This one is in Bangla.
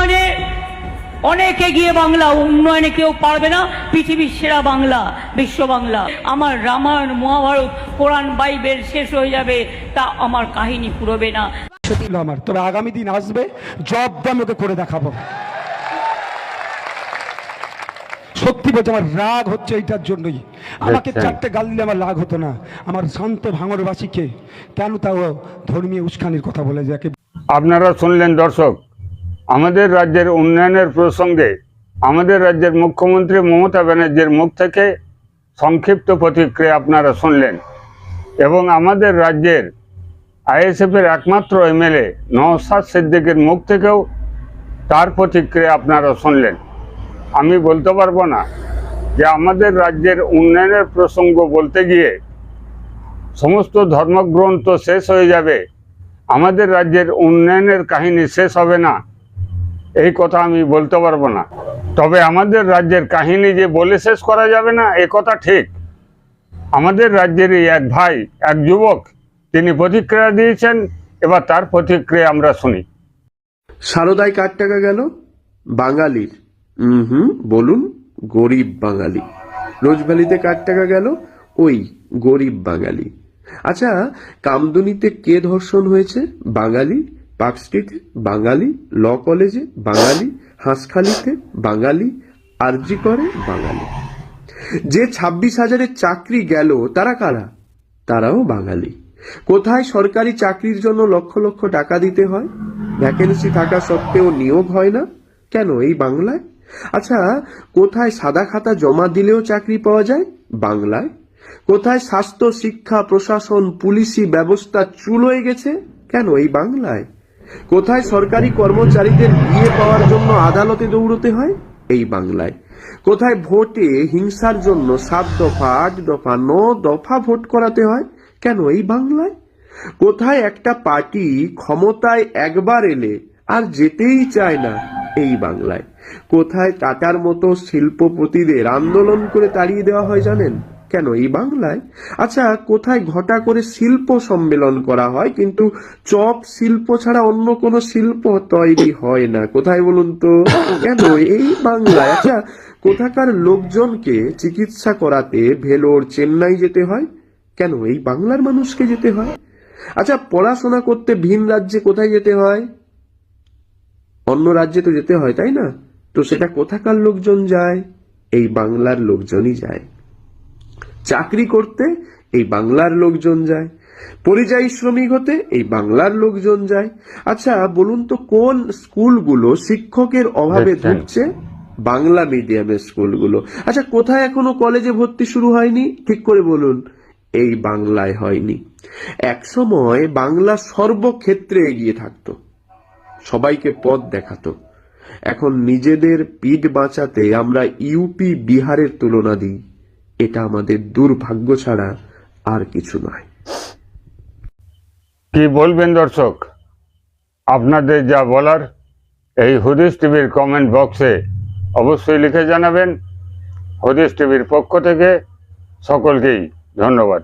উন্নয়নে অনেক এগিয়ে বাংলা, উন্নয়নে কেউ পারবে না। পৃথিবীর সেরা বাংলা, বিশ্ব বাংলা। আমার রামায়ণ, মহাভারত, কোরআন, বাইবেল শেষ হয়ে যাবে, তা আমার কাহিনী পুরোবে না। আমার তবে আগামী দিন আসবে, জব দাম ওকে করে দেখাবো। সত্যি বলছি, আমার রাগ হচ্ছে এইটার জন্যই। আমাকে চারটে গাল দিলে আমার রাগ হতো না। আমার শান্ত ভাঙরবাসীকে কেন তাও ধর্মীয় উস্কানির কথা বলে যাকে। আপনারা শুনলেন দর্শক, আমাদের রাজ্যের উন্নয়নের প্রসঙ্গে আমাদের রাজ্যের মুখ্যমন্ত্রী মমতা ব্যানার্জির মুখ থেকে সংক্ষিপ্ত প্রতিক্রিয়া আপনারা শুনলেন, এবং আমাদের রাজ্যের আইএসএফের একমাত্র এমএলএ নওশাদ সিদ্দিকীর মুখ থেকেও তার প্রতিক্রিয়া আপনারা শুনলেন। আমি বলতে পারবো না যে আমাদের রাজ্যের উন্নয়নের প্রসঙ্গ বলতে গিয়ে সমস্ত ধর্মগ্রন্থ শেষ হয়ে যাবে, আমাদের রাজ্যের উন্নয়নের কাহিনী শেষ হবে না, এই কথা আমি বলতে পারবো না। তবে আমাদের রাজ্যের কাহিনী যে বলে শেষ করা যাবে না এ কথা ঠিক। আমাদের রাজ্যেরই এক ভাই, এক যুবক, তিনি প্রতিক্রিয়া দিয়েছেন। এবার তার প্রতিক্রিয়া আমরা শুনি। সারদায় কার টাকা গেল? বাঙালির। বলুন, গরিব বাঙালি। রোজভ্যালিতে কার টাকা গেল? ওই গরিব বাঙালি। আচ্ছা, কামদুনিতে কে ধর্ষণ হয়েছে? বাঙালি। পার্ক স্ট্রিটে বাঙালি, ল কলেজে বাঙালি, হাঁসখালিতে বাঙালি, আরজি করে বাঙালি। যে 26,000-এর চাকরি গেল তারা কারা? তারাও বাঙালি। কোথায় সরকারি চাকরির জন্য লক্ষ লক্ষ টাকা দিতে হয়, ভ্যাকেন্সি থাকা সত্ত্বেও নিয়োগ হয় না, কেন? এই বাংলায়। আচ্ছা, কোথায় সাদা খাতা জমা দিলেও চাকরি পাওয়া যায়? বাংলায়। কোথায় স্বাস্থ্য, শিক্ষা, প্রশাসন, পুলিশি ব্যবস্থা চুল হয়ে গেছে, কেন? এই বাংলায়। কোথায় সরকারি কর্মচারীদের বিয়ে পাওয়ার জন্য আদালতে দৌড়তে হয়? এই বাংলায়। কোথায় ভোটে হিংসার জন্য 7 দফা, 8 দফা, 9 দফা ভোট করাতে হয়, কেন? এই বাংলায়। কোথায় একটা পার্টি ক্ষমতায় একবার এলে আর যেতেই চায় না? এই বাংলায়। কোথায় টাটার মতো শিল্পপতিদের আন্দোলন করে তাড়িয়ে দেওয়া হয় জানেন, কেন? এই বাংলায়। আচ্ছা, কোথায় ঘটা করে শিল্প সম্মেলন করা হয় কিন্তু চপ শিল্প ছাড়া অন্য কোনো শিল্প তৈরি হয় না, কোথায় বলুন তো, কেন? এই বাংলায়। আচ্ছা, কোথাকার লোকজনকে চিকিৎসা করাতে ভেলোর, চেন্নাই যেতে হয়, কেন? এই বাংলার মানুষকে যেতে হয়। আচ্ছা, পড়াশোনা করতে ভিন রাজ্যে কোথায় যেতে হয়? অন্য রাজ্যে তো যেতে হয়, তাই না? তো সেটা কোথাকার লোকজন যায়? এই বাংলার লোকজনই যায়। চাকরি করতে এই বাংলার লোকজন যায়, পরিযায়ী শ্রমিক হতে এই বাংলার লোকজন যায়। আচ্ছা বলুন তো, কোন স্কুলগুলো শিক্ষকের অভাবে ধুঁকছে? বাংলা মিডিয়ামের স্কুলগুলো। আচ্ছা, কোথায় এখনো কলেজে ভর্তি শুরু হয়নি? ঠিক করে বলুন, এই বাংলায় হয়নি। একসময় বাংলা সর্বক্ষেত্রে এগিয়ে থাকতো, সবাইকে পথ দেখাতো। এখন নিজেদের পিঠ বাঁচাতে আমরা ইউপি, বিহারের তুলনা দিই। এটা আমাদের দুর্ভাগ্য ছাড়া আর কিছু নয়। কি বলবেন দর্শক? আপনাদের যা বলার এই হদিস টিভির কমেন্ট বক্সে অবশ্যই লিখে জানাবেন। হদিস টিভির পক্ষ থেকে সকলকেই ধন্যবাদ।